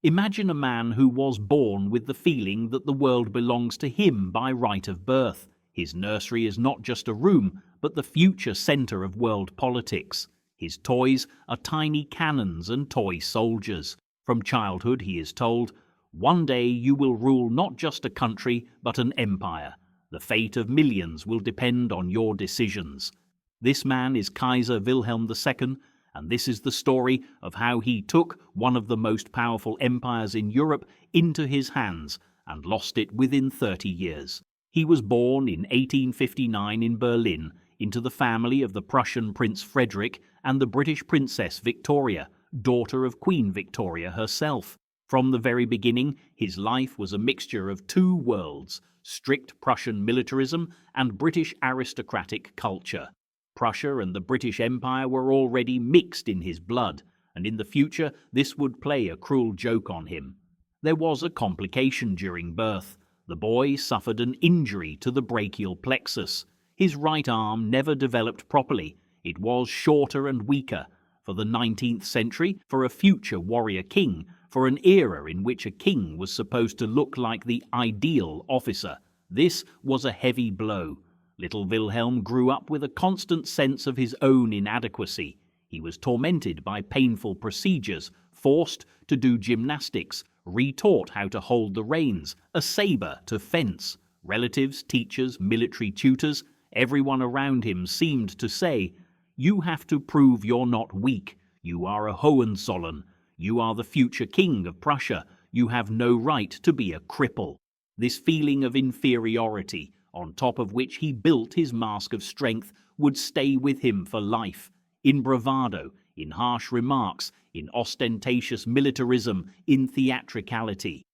Imagine a man who was born with the feeling that the world belongs to him by right of birth. His nursery is not just a room, but the future centre of world politics. His toys are tiny cannons and toy soldiers. From childhood he is told, "One day you will rule not just a country, but an empire. The fate of millions will depend on your decisions." This man is Kaiser Wilhelm II, and this is the story of how he took one of the most powerful empires in Europe into his hands and lost it within 30 years. He was born in 1859 in Berlin into the family of the Prussian Prince Frederick and the British Princess Victoria, daughter of Queen Victoria herself. From the very beginning, his life was a mixture of two worlds, strict Prussian militarism and British aristocratic culture. Prussia and the British Empire were already mixed in his blood, and in the future this would play a cruel joke on him. There was a complication during birth. The boy suffered an injury to the brachial plexus. His right arm never developed properly. It was shorter and weaker. For the 19th century, for a future warrior king, for an era in which a king was supposed to look like the ideal officer, this was a heavy blow. Little Wilhelm grew up with a constant sense of his own inadequacy. He was tormented by painful procedures, forced to do gymnastics, retaught how to hold the reins, a saber to fence. Relatives, teachers, military tutors, everyone around him seemed to say, "You have to prove you're not weak. You are a Hohenzollern. You are the future king of Prussia. You have no right to be a cripple." This feeling of inferiority, on top of which he built his mask of strength, would stay with him for life. In bravado, in harsh remarks, in ostentatious militarism, in theatricality.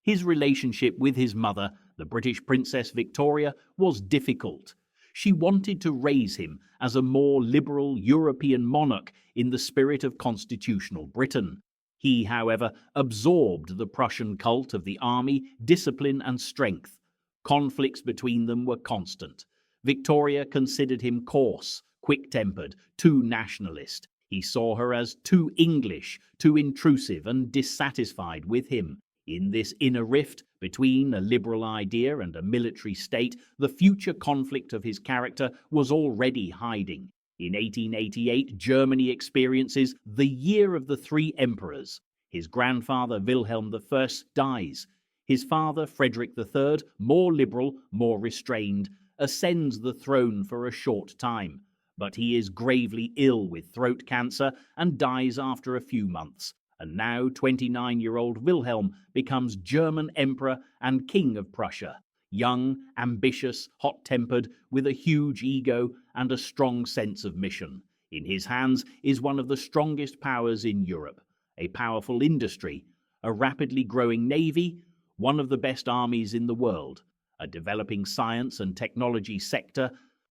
His relationship with his mother, the British Princess Victoria, was difficult. She wanted to raise him as a more liberal European monarch in the spirit of constitutional Britain. He, however, absorbed the Prussian cult of the army, discipline and strength. Conflicts between them were constant. Victoria considered him coarse, quick-tempered, too nationalist. He saw her as too English, too intrusive and dissatisfied with him. In this inner rift between a liberal idea and a military state, the future conflict of his character was already hiding. In 1888, Germany experiences the Year of the Three Emperors. His grandfather Wilhelm I dies. His father, Frederick III, more liberal, more restrained, ascends the throne for a short time. But he is gravely ill with throat cancer and dies after a few months. And now 29-year-old Wilhelm becomes German Emperor and King of Prussia. Young, ambitious, hot-tempered, with a huge ego and a strong sense of mission. In his hands is one of the strongest powers in Europe, a powerful industry, a rapidly growing navy, one of the best armies in the world, a developing science and technology sector,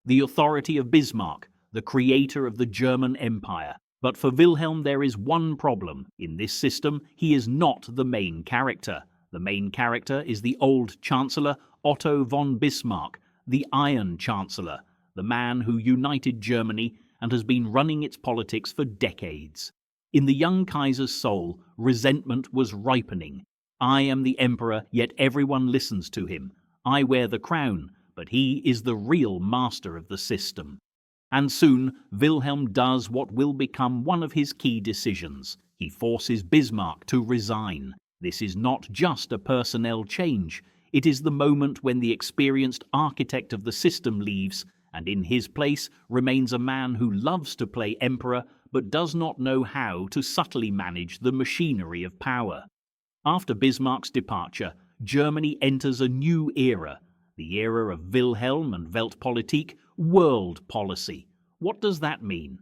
the authority of Bismarck, the creator of the German Empire. But for Wilhelm there is one problem. In this system, he is not the main character. The main character is the old Chancellor Otto von Bismarck, the Iron Chancellor, the man who united Germany and has been running its politics for decades. In the young Kaiser's soul, resentment was ripening. I am the emperor, yet everyone listens to him. I wear the crown, but he is the real master of the system. And soon, Wilhelm does what will become one of his key decisions. He forces Bismarck to resign. This is not just a personnel change. It is the moment when the experienced architect of the system leaves, and in his place remains a man who loves to play emperor, but does not know how to subtly manage the machinery of power. After Bismarck's departure, Germany enters a new era, the era of Wilhelm and Weltpolitik, world policy. What does that mean?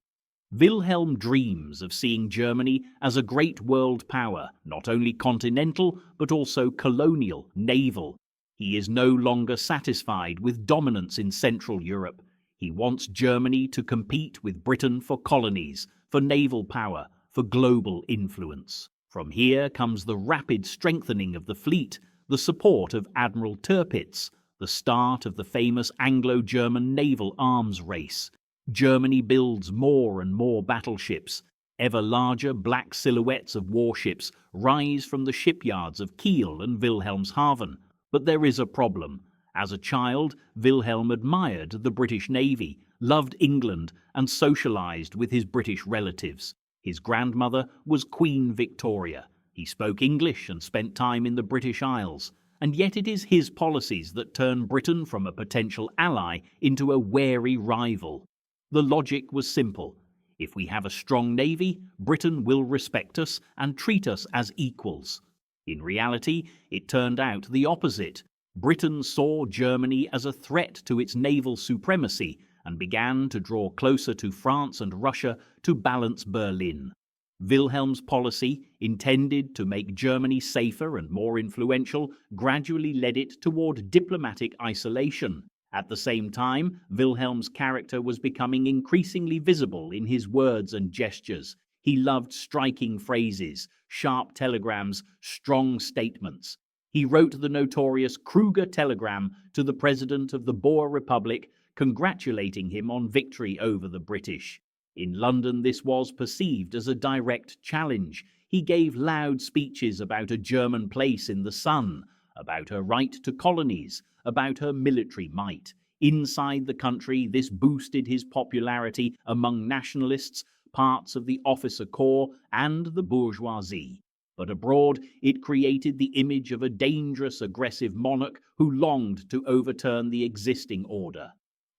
Wilhelm dreams of seeing Germany as a great world power, not only continental, but also colonial, naval. He is no longer satisfied with dominance in Central Europe. He wants Germany to compete with Britain for colonies, for naval power, for global influence. From here comes the rapid strengthening of the fleet, the support of Admiral Tirpitz, the start of the famous Anglo-German naval arms race. Germany builds more and more battleships. Ever larger black silhouettes of warships rise from the shipyards of Kiel and Wilhelmshaven. But there is a problem. As a child, Wilhelm admired the British Navy, loved England, and socialized with his British relatives. His grandmother was Queen Victoria. He spoke English and spent time in the British Isles. And yet it is his policies that turn Britain from a potential ally into a wary rival. The logic was simple. If we have a strong navy, Britain will respect us and treat us as equals. In reality, it turned out the opposite. Britain saw Germany as a threat to its naval supremacy and began to draw closer to France and Russia to balance Berlin. Wilhelm's policy, intended to make Germany safer and more influential, gradually led it toward diplomatic isolation. At the same time, Wilhelm's character was becoming increasingly visible in his words and gestures. He loved striking phrases, sharp telegrams, strong statements. He wrote the notorious Kruger telegram to the president of the Boer Republic, congratulating him on victory over the British. In London, this was perceived as a direct challenge. He gave loud speeches about a German place in the sun, about her right to colonies, about her military might. Inside the country, this boosted his popularity among nationalists, parts of the officer corps, and the bourgeoisie. But abroad, it created the image of a dangerous, aggressive monarch who longed to overturn the existing order.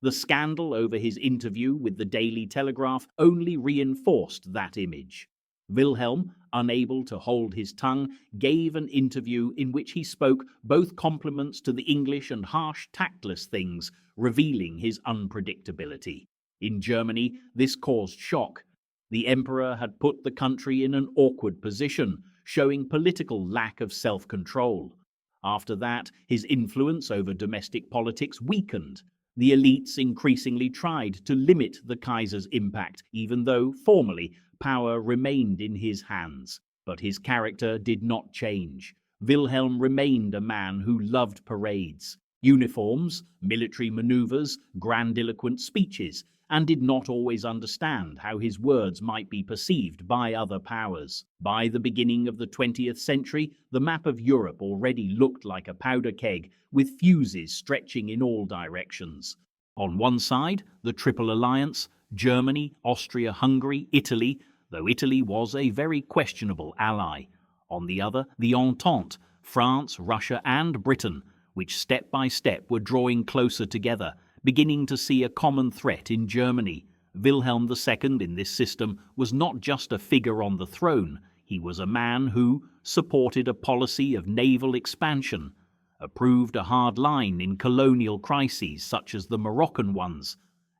The scandal over his interview with the Daily Telegraph only reinforced that image. Wilhelm, unable to hold his tongue, gave an interview in which he spoke both compliments to the English and harsh, tactless things, revealing his unpredictability. In Germany, this caused shock. The emperor had put the country in an awkward position, showing political lack of self-control. After that, his influence over domestic politics weakened. The elites increasingly tried to limit the Kaiser's impact, even though, formally, power remained in his hands. But his character did not change. Wilhelm remained a man who loved parades, uniforms, military maneuvers, grandiloquent speeches, and did not always understand how his words might be perceived by other powers. By the beginning of the 20th century, the map of Europe already looked like a powder keg, with fuses stretching in all directions. On one side, the Triple Alliance, Germany, Austria, Hungary, Italy, though Italy was a very questionable ally. On the other, the Entente, France, Russia, and Britain, which step by step were drawing closer together, beginning to see a common threat in Germany. Wilhelm II in this system was not just a figure on the throne, he was a man who supported a policy of naval expansion, approved a hard line in colonial crises such as the Moroccan ones,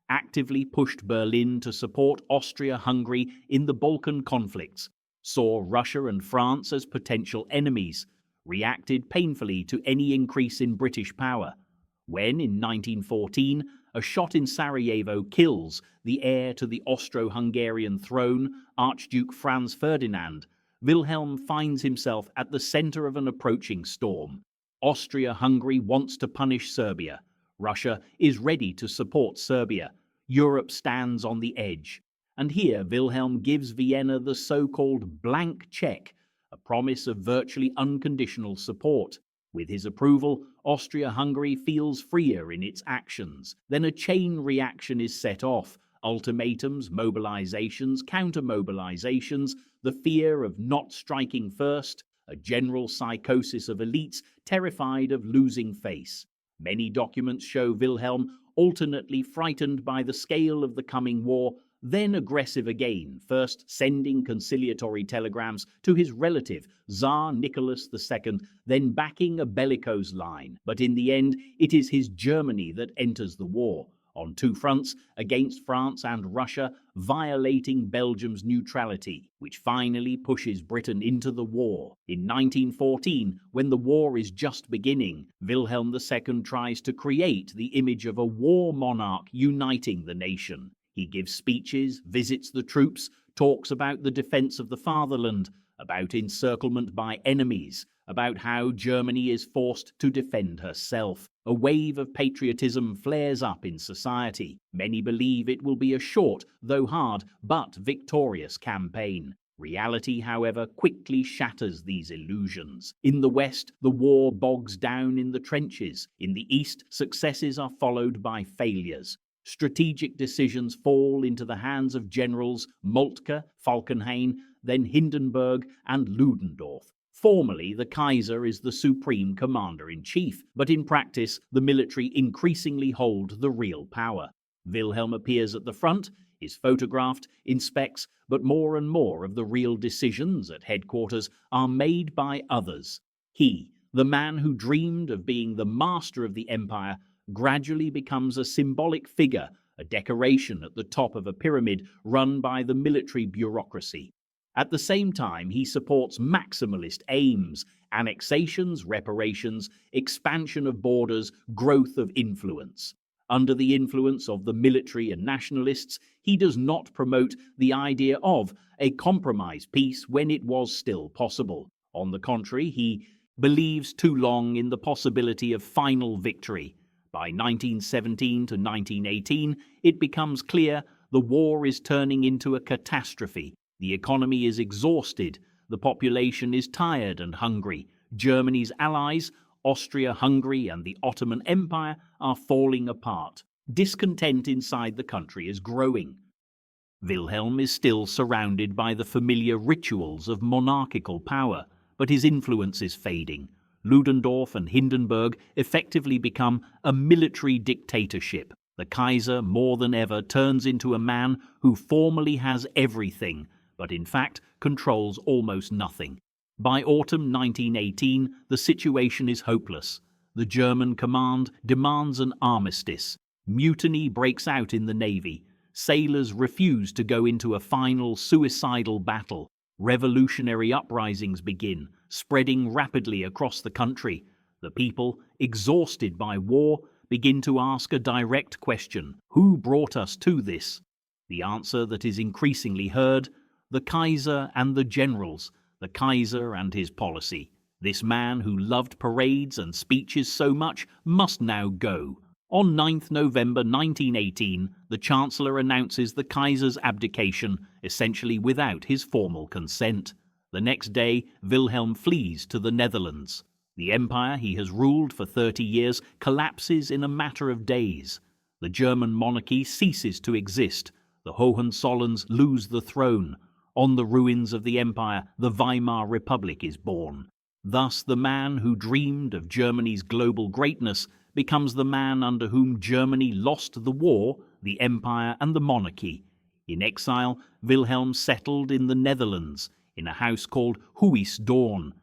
actively pushed Berlin to support Austria-Hungary in the Balkan conflicts, saw Russia and France as potential enemies, reacted painfully to any increase in British power. When, in 1914, a shot in Sarajevo kills the heir to the Austro-Hungarian throne, Archduke Franz Ferdinand, Wilhelm finds himself at the center of an approaching storm. Austria-Hungary wants to punish Serbia. Russia is ready to support Serbia. Europe stands on the edge. And here Wilhelm gives Vienna the so-called blank check, a promise of virtually unconditional support. With his approval, Austria-Hungary feels freer in its actions. Then a chain reaction is set off. Ultimatums, mobilizations, counter-mobilizations, the fear of not striking first, a general psychosis of elites terrified of losing face. Many documents show Wilhelm alternately frightened by the scale of the coming war, then aggressive again, first sending conciliatory telegrams to his relative, Tsar Nicholas II, then backing a bellicose line. But in the end, it is his Germany that enters the war, on two fronts, against France and Russia, violating Belgium's neutrality, which finally pushes Britain into the war. In 1914, when the war is just beginning, Wilhelm II tries to create the image of a war monarch uniting the nation. He gives speeches, visits the troops, talks about the defense of the fatherland, about encirclement by enemies, about how Germany is forced to defend herself. A wave of patriotism flares up in society. Many believe it will be a short, though hard, but victorious campaign. Reality, however, quickly shatters these illusions. In the West, the war bogs down in the trenches. In the East, successes are followed by failures. Strategic decisions fall into the hands of generals Moltke, Falkenhayn, then Hindenburg and Ludendorff. Formally, the Kaiser is the supreme commander-in-chief, but in practice, the military increasingly hold the real power. Wilhelm appears at the front, is photographed, inspects, but more and more of the real decisions at headquarters are made by others. He, the man who dreamed of being the master of the empire, gradually becomes a symbolic figure, a decoration at the top of a pyramid run by the military bureaucracy. At the same time, he supports maximalist aims, annexations, reparations, expansion of borders, growth of influence. Under the influence of the military and nationalists, he does not promote the idea of a compromise peace when it was still possible. On the contrary, he believes too long in the possibility of final victory. By 1917 to 1918, it becomes clear the war is turning into a catastrophe. The economy is exhausted, the population is tired and hungry. Germany's allies, Austria-Hungary and the Ottoman Empire, are falling apart. Discontent inside the country is growing. Wilhelm is still surrounded by the familiar rituals of monarchical power, but his influence is fading. Ludendorff and Hindenburg effectively become a military dictatorship. The Kaiser, more than ever, turns into a man who formally has everything, but in fact controls almost nothing. By autumn 1918, the situation is hopeless. The German command demands an armistice. Mutiny breaks out in the navy. Sailors refuse to go into a final suicidal battle. Revolutionary uprisings begin, spreading rapidly across the country. The people, exhausted by war, begin to ask a direct question: who brought us to this? The answer that is increasingly heard: the Kaiser and the generals, the Kaiser and his policy. This man who loved parades and speeches so much must now go. On 9th November 1918, the Chancellor announces the Kaiser's abdication, essentially without his formal consent. The next day, Wilhelm flees to the Netherlands. The empire he has ruled for 30 years collapses in a matter of days. The German monarchy ceases to exist. The Hohenzollerns lose the throne. On the ruins of the empire, the Weimar Republic is born. Thus, the man who dreamed of Germany's global greatness becomes the man under whom Germany lost the war, the empire, and the monarchy. In exile, Wilhelm settled in the Netherlands, in a house called Huis Doorn.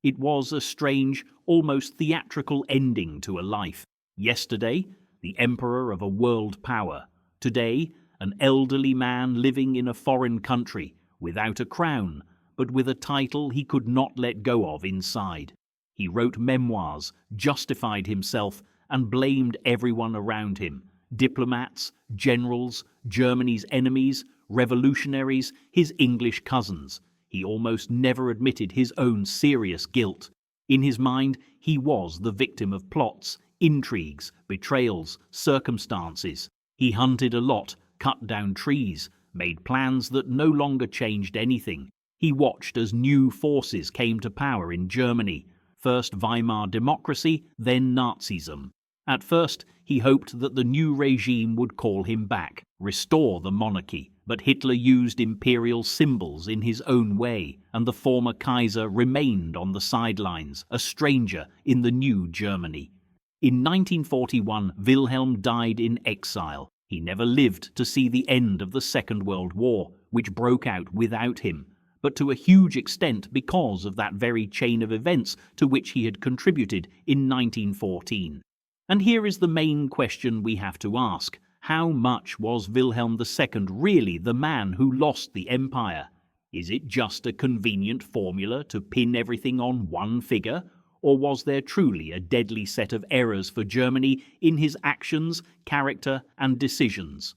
It was a strange, almost theatrical ending to a life. Yesterday, the emperor of a world power. Today, an elderly man living in a foreign country, without a crown, but with a title he could not let go of inside. He wrote memoirs, justified himself, and blamed everyone around him: diplomats, generals, Germany's enemies, revolutionaries, his English cousins. He almost never admitted his own serious guilt. In his mind, he was the victim of plots, intrigues, betrayals, circumstances. He hunted a lot, cut down trees, made plans that no longer changed anything. He watched as new forces came to power in Germany. First Weimar democracy, then Nazism. At first, he hoped that the new regime would call him back, restore the monarchy. But Hitler used imperial symbols in his own way, and the former Kaiser remained on the sidelines, a stranger in the new Germany. In 1941, Wilhelm died in exile. He never lived to see the end of the Second World War, which broke out without him, but to a huge extent because of that very chain of events to which he had contributed in 1914. And here is the main question we have to ask. How much was Wilhelm II really the man who lost the empire? Is it just a convenient formula to pin everything on one figure? Or was there truly a deadly set of errors for Germany in his actions, character, and decisions?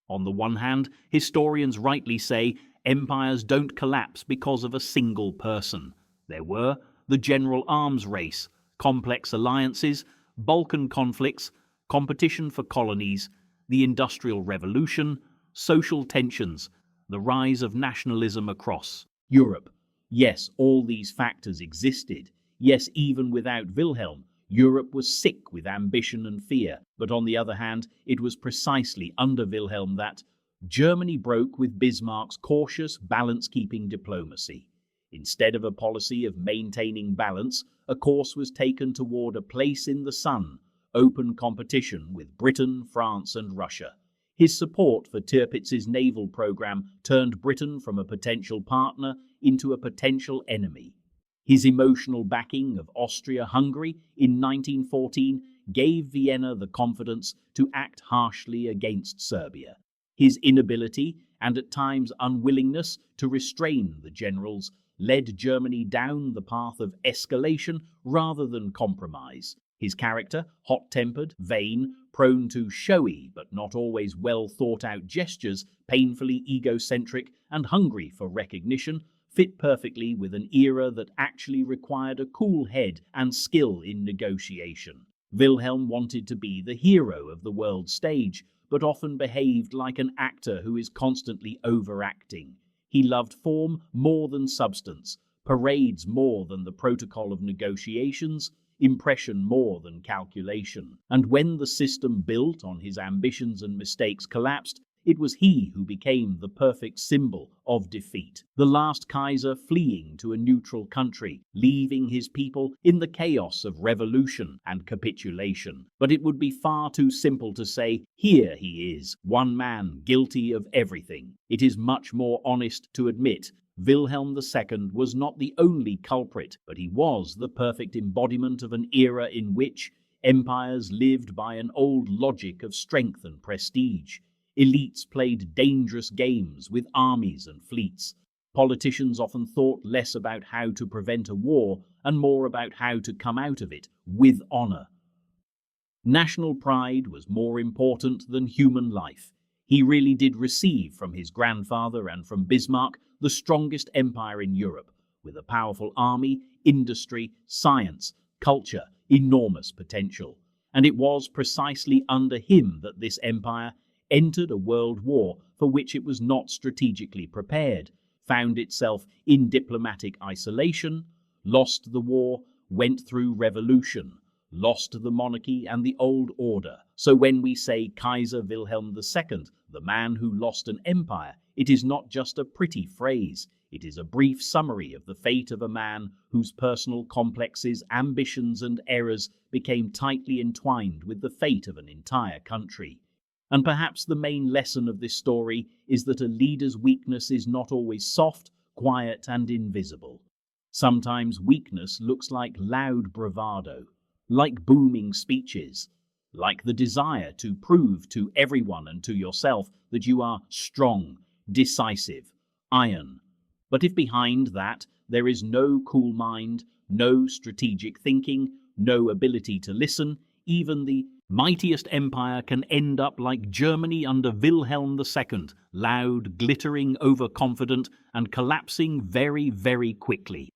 On the one hand, historians rightly say empires don't collapse because of a single person. There were the general arms race, complex alliances, Balkan conflicts, competition for colonies, the Industrial Revolution, social tensions, the rise of nationalism across Europe. Yes, all these factors existed. Yes, even without Wilhelm, Europe was sick with ambition and fear. But on the other hand, it was precisely under Wilhelm that Germany broke with Bismarck's cautious, balance-keeping diplomacy. Instead of a policy of maintaining balance, a course was taken toward a place in the sun, open competition with Britain, France and Russia. His support for Tirpitz's naval program turned Britain from a potential partner into a potential enemy. His emotional backing of Austria-Hungary in 1914 gave Vienna the confidence to act harshly against Serbia. His inability and at times unwillingness to restrain the generals led Germany down the path of escalation rather than compromise. His character, hot-tempered, vain, prone to showy but not always well-thought-out gestures, painfully egocentric and hungry for recognition, fit perfectly with an era that actually required a cool head and skill in negotiation. Wilhelm wanted to be the hero of the world stage, but often behaved like an actor who is constantly overacting. He loved form more than substance, parades more than the protocol of negotiations, impression more than calculation. And when the system built on his ambitions and mistakes collapsed, it was he who became the perfect symbol of defeat. The last Kaiser fleeing to a neutral country, leaving his people in the chaos of revolution and capitulation. But it would be far too simple to say, here he is, one man guilty of everything. It is much more honest to admit Wilhelm II was not the only culprit, but he was the perfect embodiment of an era in which empires lived by an old logic of strength and prestige. Elites played dangerous games with armies and fleets. Politicians often thought less about how to prevent a war and more about how to come out of it with honor. National pride was more important than human life. He really did receive from his grandfather and from Bismarck the strongest empire in Europe, with a powerful army, industry, science, culture, enormous potential. And it was precisely under him that this empire entered a world war for which it was not strategically prepared, found itself in diplomatic isolation, lost the war, went through revolution, lost the monarchy and the old order. So when we say Kaiser Wilhelm II, the man who lost an empire, it is not just a pretty phrase. It is a brief summary of the fate of a man whose personal complexes, ambitions and errors became tightly entwined with the fate of an entire country. And perhaps the main lesson of this story is that a leader's weakness is not always soft, quiet and invisible. Sometimes weakness looks like loud bravado, like booming speeches, like the desire to prove to everyone and to yourself that you are strong, decisive, iron. But if behind that there is no cool mind, no strategic thinking, no ability to listen, even the mightiest empire can end up like Germany under Wilhelm II, loud, glittering, overconfident, and collapsing very, very quickly.